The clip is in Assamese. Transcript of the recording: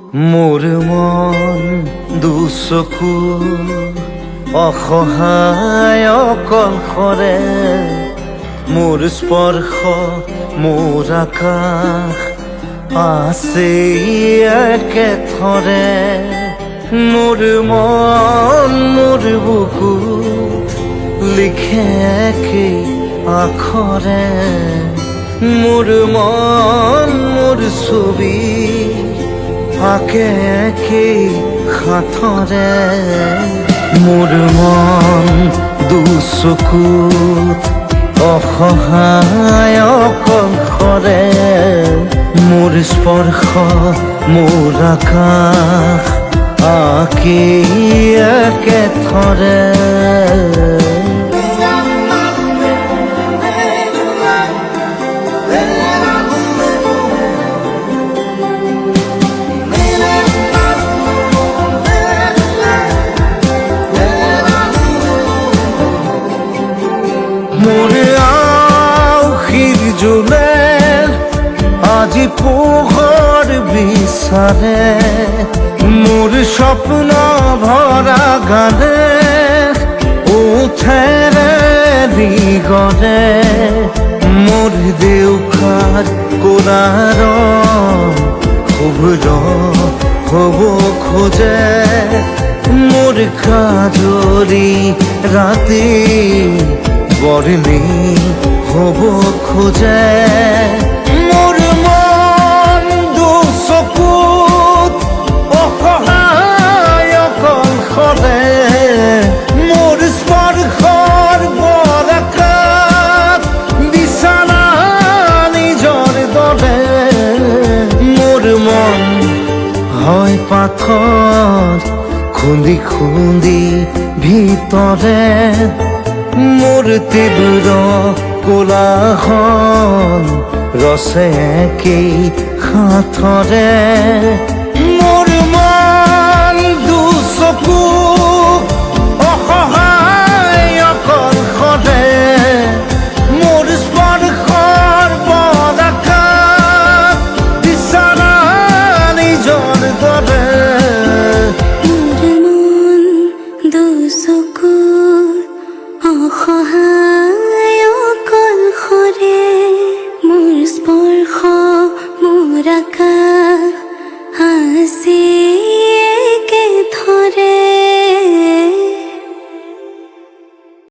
মোৰ মন দুচকু অসহায় অকলশৰে, মোৰ স্পৰ্শ মোৰ আকাশ আছে একেথৰে। মোৰ মন মোৰ বুকু লিখে একেই আখৰে, মোৰ মন মোৰ ছবি আঁকে একেই সাঁথৰে। মোৰ মন দুচকুত অসহায় অকলশৰে, মোৰ স্পৰ্শ মোৰ আকাশ আঁকি একেথৰে। মোৰ আউসীৰ জোলে আজি পোহৰ বিচাৰে, মোৰ স্বপ্ন ভৰা গানে উঠেৰে গৰে। মোৰ দেউখাৰ কোলাৰ শুভ্ৰ হ'ব খোজে, মোৰ কাজৰি ৰাতি বৰ্ণি হ'ব খোজে। মোৰ মন দুচকুত অসহায় অকলশৰে, মোৰ স্পৰ্শৰ বৰকাত বিছানা নিজৰ দৰে। মোৰ মন হয় পাথৰ খুন্দি খুন্দি ভিতৰে, মোৰ তীব্ৰ কোলাহল ৰচে একেই সাঁথৰে। মোৰ মন দুচকু অসহায় অকলশৰে, মোৰ স্পৰ্শৰ বৰকাত বিছানা নিজৰ দৰে। অসহায় অকলশৰে, মোৰ স্পৰ্শ মোৰ আকাশ আছে